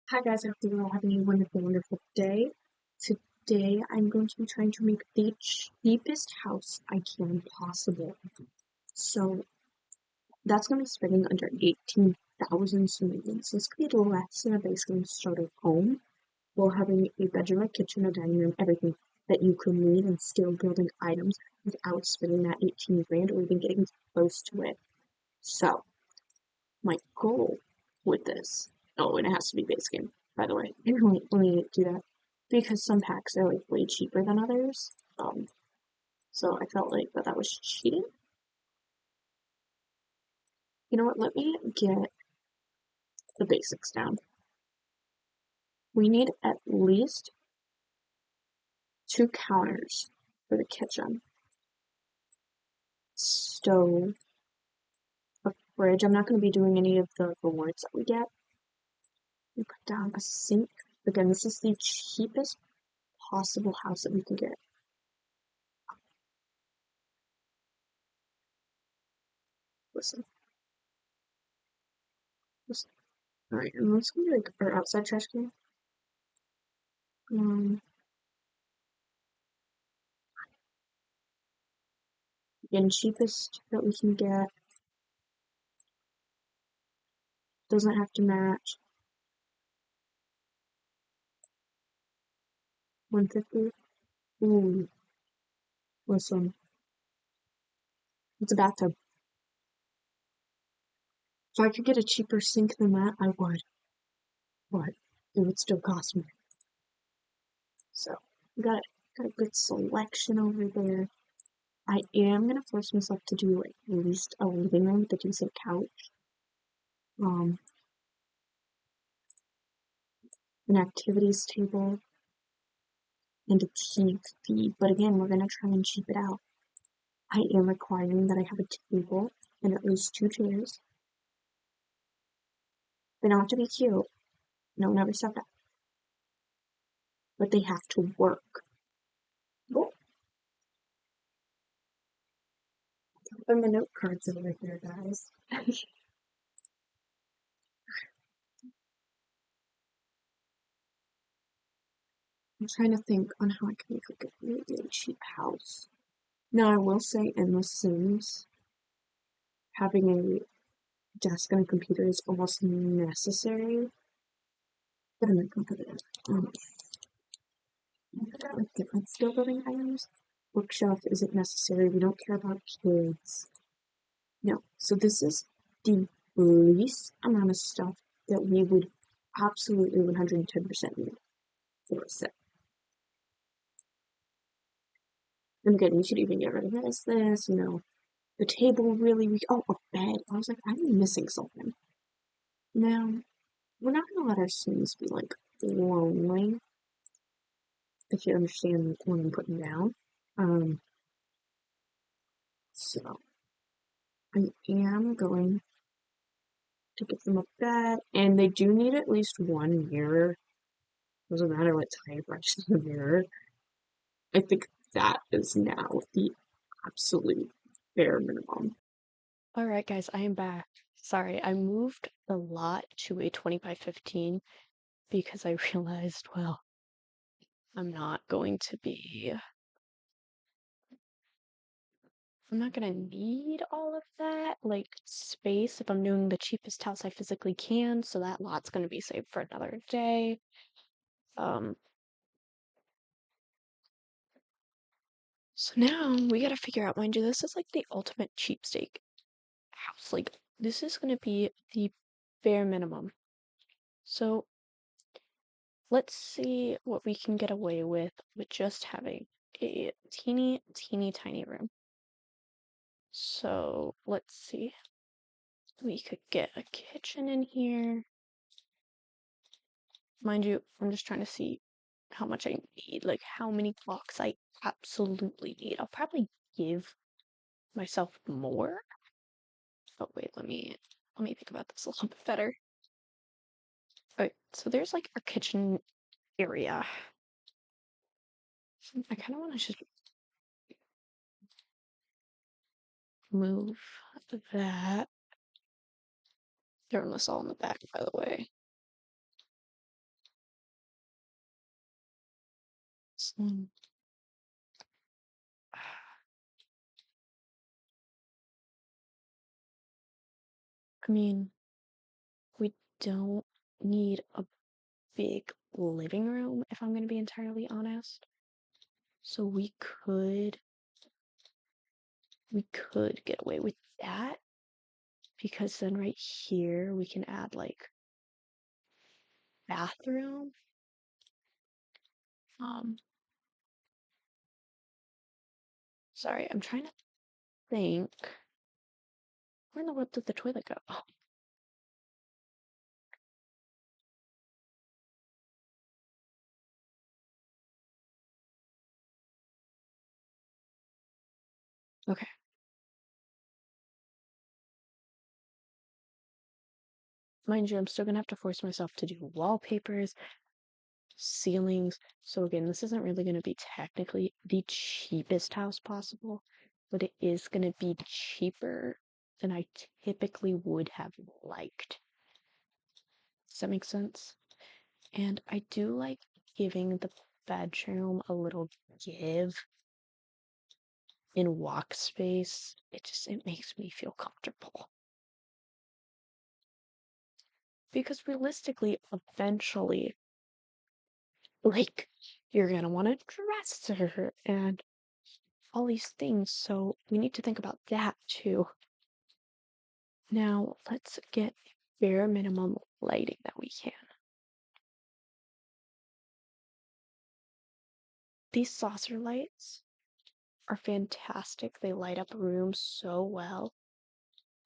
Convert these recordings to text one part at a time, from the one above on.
Hi guys, I hope you're all having a wonderful, wonderful day. Today I'm going to be trying to make the cheapest house I can possible. So that's going to be spending under 18,000 simoleons. This could be less than a basic starter home, while having a bedroom, a kitchen, a dining room, everything that you could need, and still building items without spending that 18 grand or even getting close to it. So my goal with this. Oh, and it has to be base game, by the way. Let me do that because some packs are like way cheaper than others. So I felt like that was cheating. You know what? Let me get the basics down. We need at least 2 counters for the kitchen, stove, a fridge. I'm not going to be doing any of the rewards that we get. We put down a sink. Again, this is the cheapest possible house that we can get. Listen, listen. All right, and let's go to like our outside trash can. Um, Again, cheapest that we can get. Doesn't have to match. 150. Ooh, listen, it's a bathtub. If I could get a cheaper sink than that, I would, but it would still cost me. So we got a good selection over there. I am gonna force myself to do at least a living room with a decent couch, um, an activities table, and a TV. But again, we're gonna try and cheap it out. I am requiring that I have a table and at least 2 chairs. They don't have to be cute. No one ever said that. But they have to work. Oh, and the note cards over here, guys. I'm trying to think on how I can make like a really, really cheap house. Now, I will say in The Sims, having a desk and a computer is almost necessary. But I'm not gonna put it in. I got like different skill building items. Bookshelf isn't necessary. We don't care about kids. No. So this is the least amount of stuff that we would absolutely 110% need for a set. And again, we should even get rid of this, the table really weak. Oh, a bed. I was like, I'm missing something. Now, we're not gonna let our Sims be like lonely, if you understand what I'm putting down. Um, so I am going to give them a bed, and they do need at least one mirror. Doesn't matter what type, I just need a mirror. I think that is now the absolute bare minimum. Alright guys, I am back. Sorry, I moved the lot to a 20 by 15 because I realized, well, I'm not gonna need all of that, like, space if I'm doing the cheapest house I physically can, so that lot's gonna be saved for another day. Um, so now we gotta figure out, mind you, this is like the ultimate cheapsteak house. Like, this is gonna be the bare minimum. So let's see what we can get away with just having a teeny, teeny, tiny room. So let's see. We could get a kitchen in here. Mind you, I'm just trying to see how much I need, like how many blocks I absolutely need. I'll probably give myself more. Oh wait, let me think about this a little bit better. Alright, so there's like our kitchen area. I kind of want to just move that. Throwing this all in the back, by the way. So, I mean, we don't need a big living room, if I'm going to be entirely honest. So we could get away with that because then right here we can add like bathroom. Um, sorry, I'm trying to think. Where in the world did the toilet go? Oh, okay. Mind you, I'm still gonna have to force myself to do wallpapers, ceilings. So again, this isn't really gonna be technically the cheapest house possible, but it is gonna be cheaper than I typically would have liked. Does that make sense? And I do like giving the bedroom a little give in walk space. It makes me feel comfortable. Because realistically, eventually, like, you're gonna want a dresser and all these things, so we need to think about that too. Now, let's get bare minimum lighting that we can. These saucer lights are fantastic. They light up rooms so well.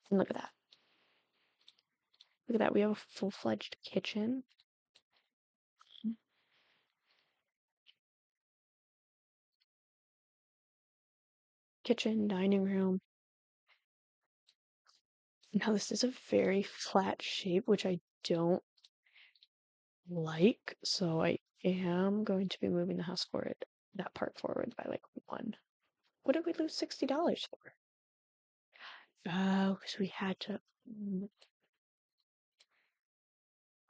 And look at that. Look at that. We have a full-fledged kitchen. Kitchen, dining room. Now, this is a very flat shape, which I don't like, so I am going to be moving the house forward, that part forward by like one. What did we lose $60 for? Oh, because we had to.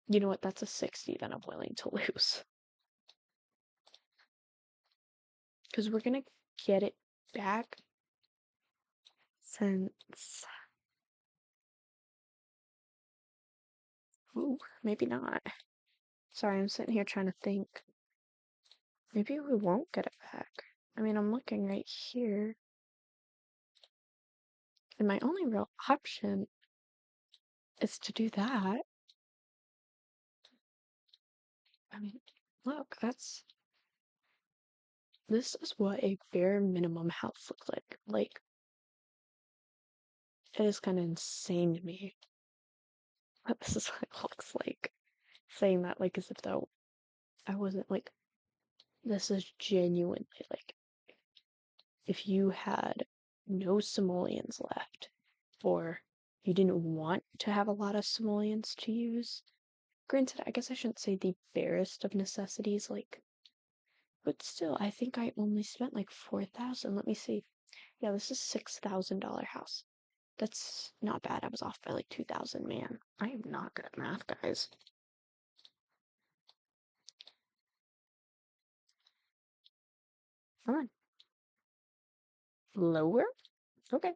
You know what? That's a 60 that I'm willing to lose. Because we're gonna get it back since. Ooh, maybe not. Sorry, I'm sitting here trying to think. Maybe we won't get it back. I mean, I'm looking right here, and my only real option is to do that. I mean, look, this is what a bare minimum house looks like. Like, it is kind of insane to me that this is what it looks like. Saying that, like, as if though I wasn't like, this is genuinely like, if you had no simoleons left, or you didn't want to have a lot of simoleons to use. Granted, I guess I shouldn't say the barest of necessities, like, but still, I think I only spent like 4,000. Let me see. Yeah, this is $6,000 house. That's not bad. I was off by like 2,000, man. I am not good at math, guys. Come on. Lower? Okay.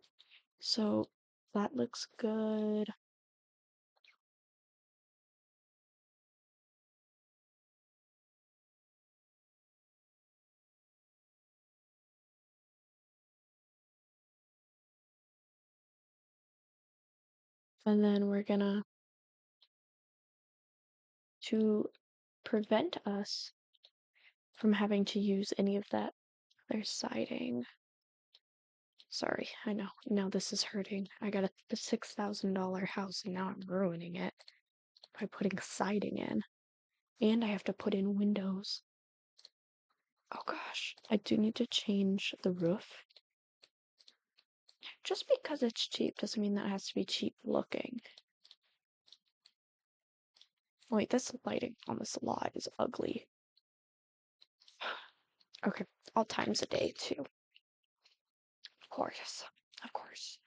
So that looks good. And then we're gonna, to prevent us from having to use any of that other siding. Sorry, I know. Now this is hurting. I got a $6,000 house and now I'm ruining it by putting siding in. And I have to put in windows. Oh gosh, I do need to change the roof. Just because it's cheap doesn't mean that it has to be cheap looking. Wait, this lighting on this lot is ugly. Okay, all times a day too. Of course. Of course.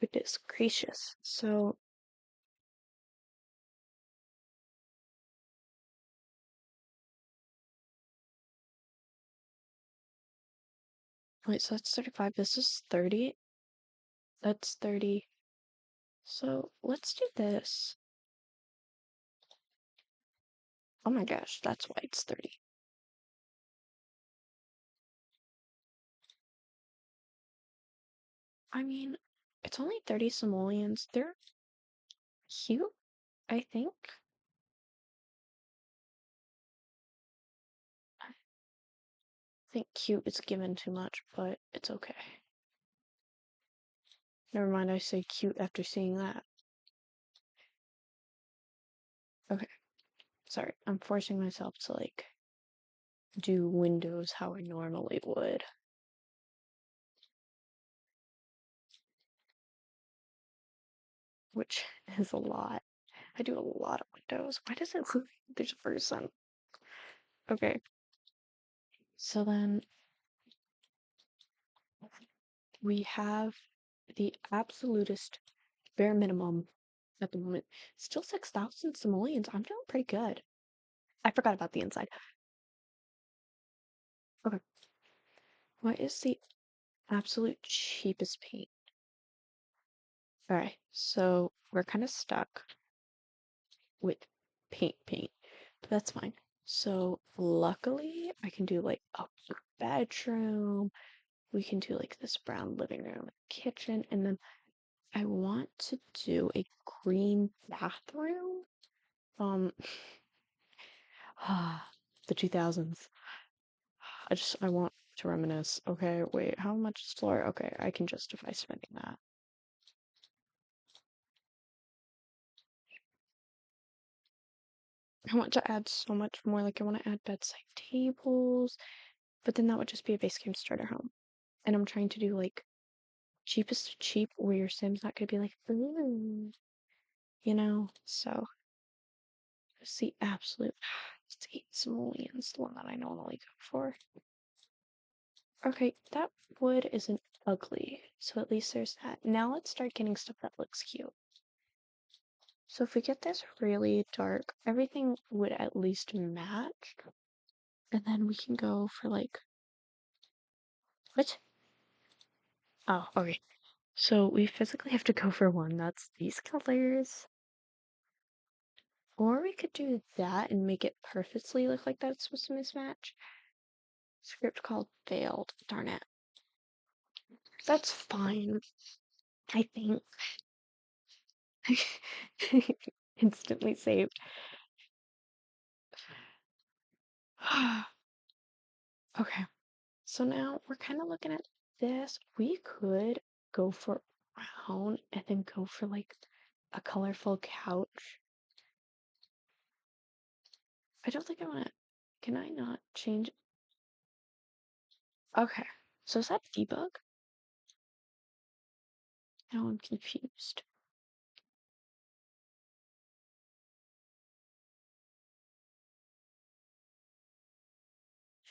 Goodness gracious. So Wait, so that's 35. This is 30. That's 30. So let's do this. Oh my gosh, that's why it's 30. I mean, it's only 30 simoleons. They're cute, I think. I think cute is given too much, but it's okay. Never mind, I say cute after seeing that. Okay, sorry. I'm forcing myself to like do windows how I normally would. Which is a lot. I do a lot of windows. Why does it look like there's a person? Okay, so then we have the absolutist bare minimum at the moment. Still 6,000 simoleons. I'm doing pretty good. I forgot about the inside. Okay, what is the absolute cheapest paint? Alright, so we're kind of stuck with paint, but that's fine. So luckily, I can do like a bedroom. We can do like this brown living room, kitchen, and then I want to do a green bathroom. Um, the 2000s. I want to reminisce. Okay, wait, how much is floor? Okay, I can justify spending that. I want to add so much more. Like, I want to add bedside tables, but then that would just be a base game starter home. And I'm trying to do like cheapest of cheap where your Sim's not gonna be like, ooh, you know? So, it's the absolute, it's 8 simoleons, the one that I normally go for. Okay, that wood isn't ugly, so at least there's that. Now let's start getting stuff that looks cute. So if we get this really dark, everything would at least match. And then we can go for like, what? Oh, okay. So we physically have to go for one that's these colors. Or we could do that and make it perfectly look like that's supposed to mismatch. Script called failed. Darn it. That's fine, I think. Instantly saved. Okay, so now we're kind of looking at this. We could go for brown and then go for like a colorful couch. I don't think I want to. Can I not change? Okay, so is that debug? Now I'm confused.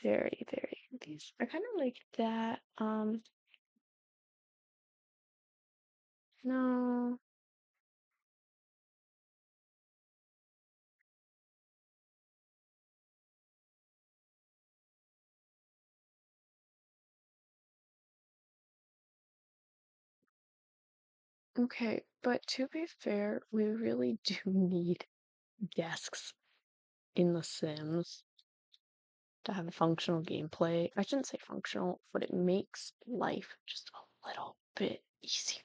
Very, very confused. I kind of like that. No. Okay, but to be fair, we really do need desks in The Sims to have a functional gameplay. I shouldn't say functional, but it makes life just a little bit easier.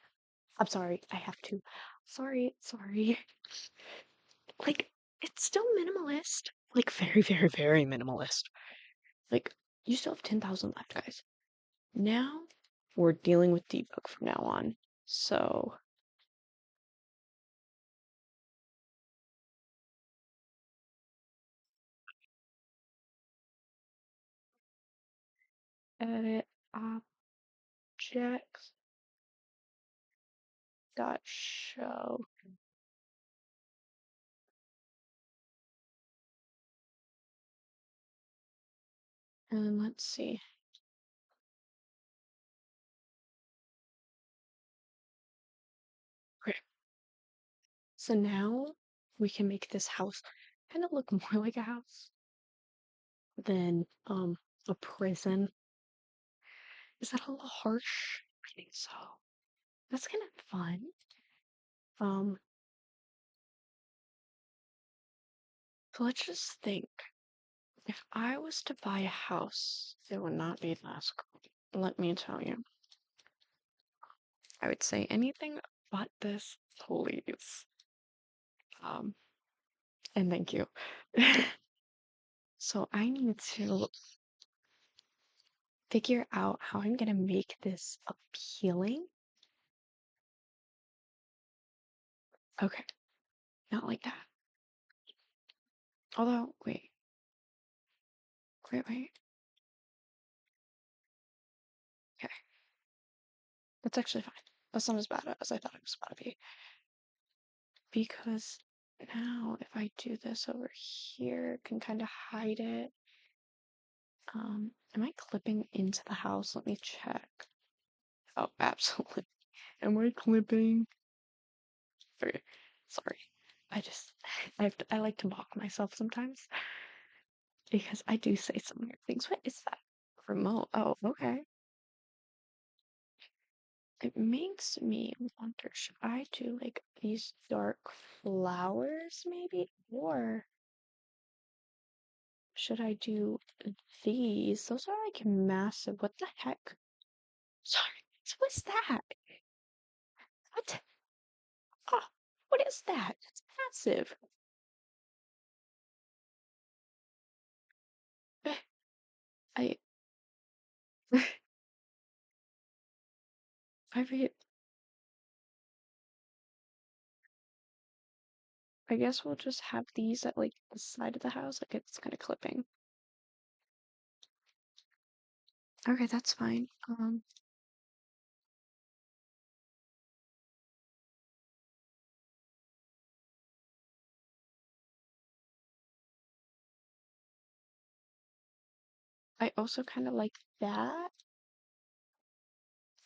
I'm sorry, I have to. Sorry. Like, it's still minimalist. Like, very, very, very minimalist. Like, you still have 10,000 left, guys. Now, we're dealing with debug from now on. So, edit objects dot show. And let's see. Okay. So now we can make this house kind of look more like a house than a prison. Is that a little harsh? I think so. That's kind of fun. Um, so let's just think. If I was to buy a house, it would not be this cool. Let me tell you. I would say anything but this, please. Um, and thank you. So I need to figure out how I'm gonna make this appealing. Okay, not like that. Although, wait. Okay, that's actually fine. That's not as bad as I thought it was about to be. Because now if I do this over here, it can kind of hide it. Am I clipping into the house? Let me check. Oh, absolutely. Am I clipping? Okay, sorry. I just, I like to mock myself sometimes because I do say some weird things. What is that? Remote. Oh, okay. It makes me wonder, should I do like these dark flowers maybe? Or should I do these? Those are like massive. What the heck? Sorry. What's that? What? Oh, what is that? It's massive. I, I mean, I guess we'll just have these at like the side of the house. Like it's kind of clipping. Okay, that's fine. I also kind of like that.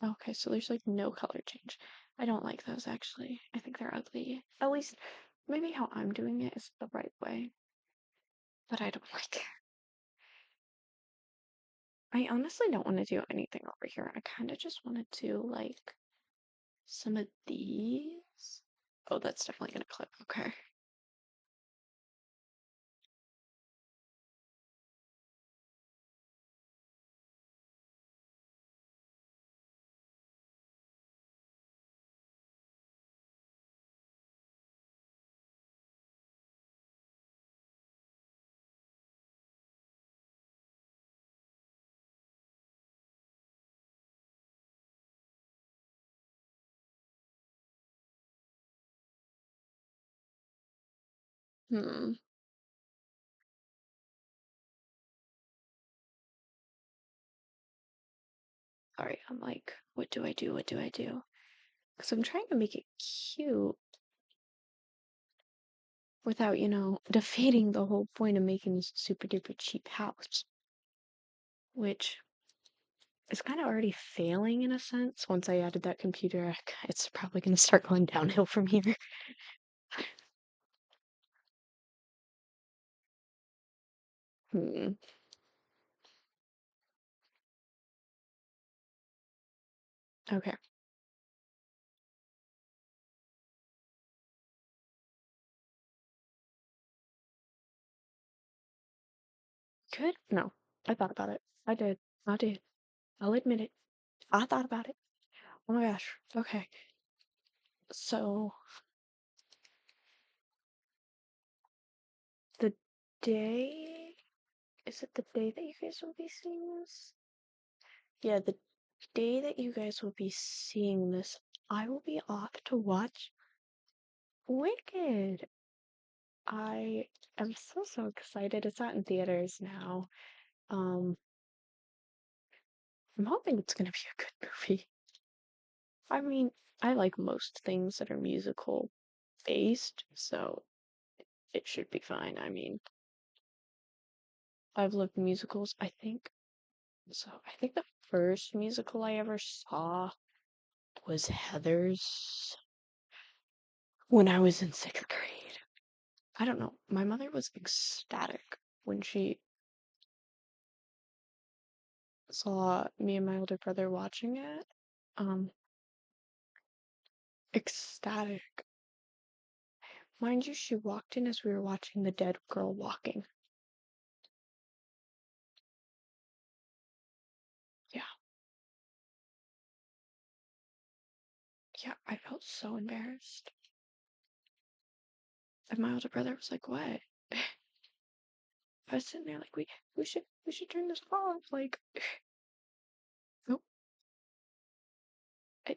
Okay, so there's like no color change. I don't like those actually. I think they're ugly. At least maybe how I'm doing it is the right way, but I don't like it. I honestly don't want to do anything over here. I kind of just want to do like some of these. Oh, that's definitely gonna clip. Okay. Hmm. Sorry, I'm like, what do I do? What do I do? Because I'm trying to make it cute without, defeating the whole point of making this super duper cheap house, which is kind of already failing in a sense. Once I added that computer, it's probably going to start going downhill from here. Hmm. Okay. Good? No. I thought about it. I did. I did. I'll admit it. I thought about it. Oh my gosh. Okay. So, the day. Is it the day that you guys will be seeing this? Yeah, the day that you guys will be seeing this, I will be off to watch Wicked. I am so excited. It's out in theaters now. Um, I'm hoping it's gonna be a good movie. I mean, I like most things that are musical based, so it should be fine. I mean, I've loved musicals. I think the first musical I ever saw was Heathers when I was in sixth grade. I don't know. My mother was ecstatic when she saw me and my older brother watching it. Um, ecstatic. Mind you, she walked in as we were watching the dead girl walking. Yeah, yeah, I felt so embarrassed. And my older brother was like, "What?" I was sitting there like, we should turn this off. Like, nope. I,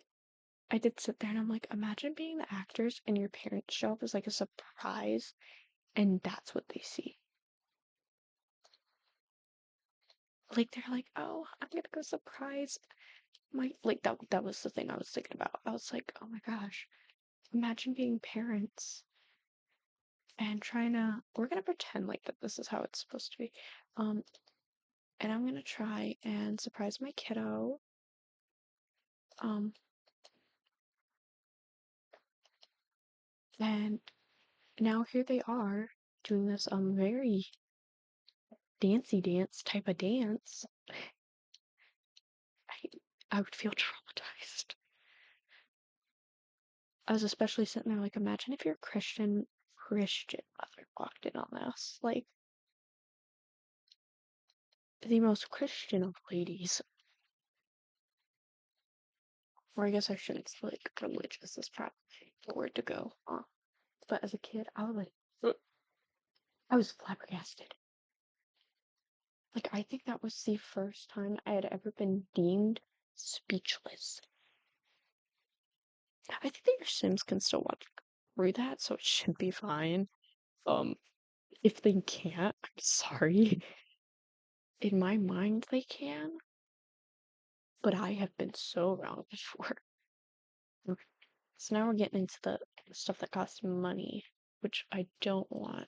I did sit there and I'm like, imagine being the actors and your parents show up as like a surprise, and that's what they see. Like they're like, oh, I'm gonna go surprise my like that was the thing I was thinking about. I was like, oh my gosh, imagine being parents and trying to we're gonna pretend like that this is how it's supposed to be. Um, and I'm gonna try and surprise my kiddo. Um, and now here they are doing this very dancey dance type of dance. I I would feel traumatized. I was especially sitting there like, imagine if your Christian mother walked in on this. Like the most Christian of ladies. Or I guess I shouldn't say like religious is probably the word to go. But as a kid, I was like, "Ugh." I was flabbergasted. Like I think that was the first time I had ever been deemed speechless. I think that your Sims can still watch through that, so it should be fine. Um, if they can't, I'm sorry. In my mind, they can, but I have been so wrong before. Okay. So now we're getting into the stuff that costs money, which I don't want.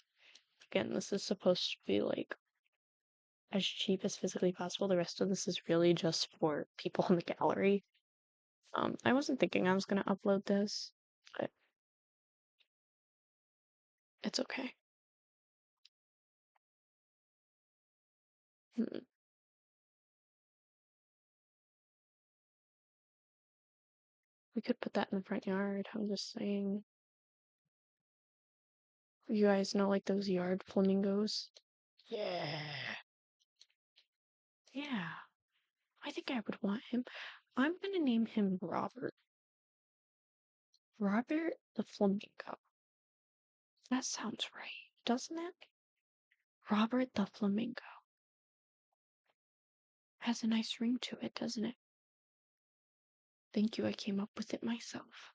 Again, this is supposed to be like as cheap as physically possible. The rest of this is really just for people in the gallery. I wasn't thinking I was gonna upload this, but it's okay. Hmm. We could put that in the front yard. I'm just saying. You guys know like those yard flamingos? Yeah. Yeah. I think I would want him. I'm gonna name him Robert. Robert the Flamingo. That sounds right, doesn't it? Robert the Flamingo. Has a nice ring to it, doesn't it? Thank you, I came up with it myself.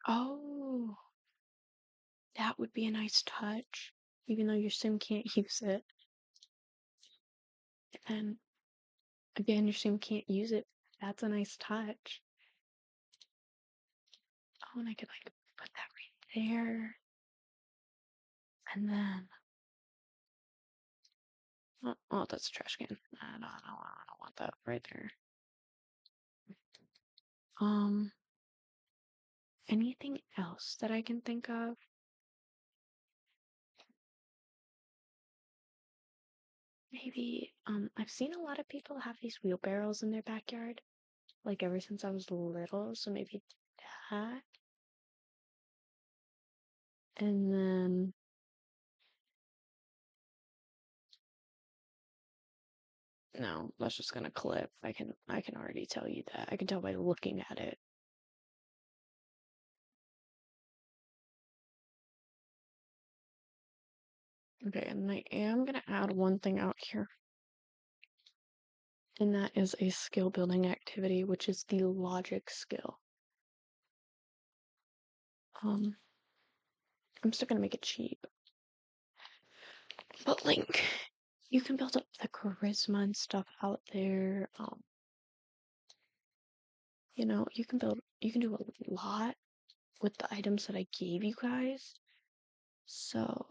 Oh, that would be a nice touch, even though your sim can't use it. And again, your sim can't use it. That's a nice touch. Oh, and I could like put that right there. And then, oh, that's a trash can. I don't want that right there. Um, anything else that I can think of? Maybe, I've seen a lot of people have these wheelbarrows in their backyard, like ever since I was little, so maybe that. And then, no, that's just gonna clip. I can already tell you that. I can tell by looking at it. Okay, and I am gonna add one thing out here, and that is a skill building activity, which is the logic skill. Um, I'm still gonna make it cheap. But like, you can build up the charisma and stuff out there. You can do a lot with the items that I gave you guys. So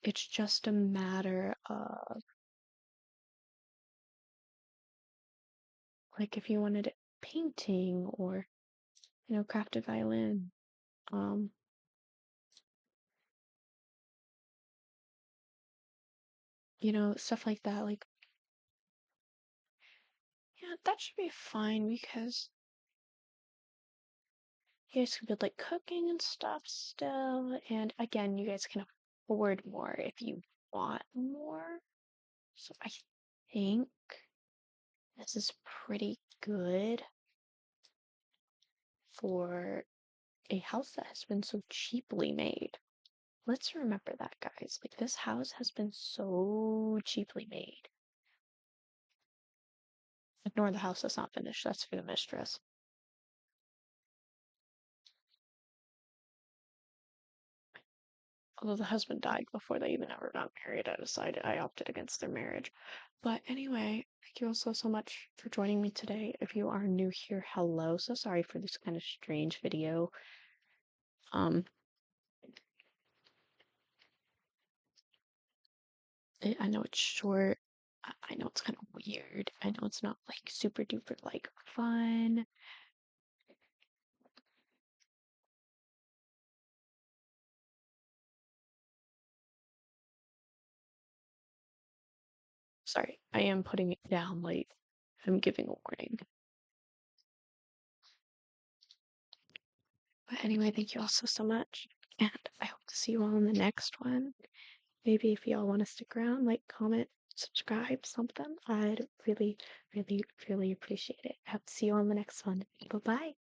it's just a matter of like if you wanted painting or craft a violin. Um, stuff like that. Like, yeah, that should be fine because you guys can build like cooking and stuff still. And again, you guys can afford more if you want more. So I think this is pretty good for a house that has been so cheaply made. Let's remember that, guys. Like, this house has been so cheaply made. Ignore the house that's not finished. That's for the mistress. Although the husband died before they even ever got married, I opted against their marriage. But anyway, thank you all so much for joining me today. If you are new here, hello. So sorry for this kind of strange video. Um, I know it's short. I know it's kind of weird. I know it's not like super duper like fun. Sorry, I am putting it down late. I'm giving a warning. But anyway, thank you all so much. And I hope to see you all in the next one. Maybe if y'all want to stick around, like, comment, subscribe, something, I'd really, really, really appreciate it. I hope to see you on the next one. Bye bye.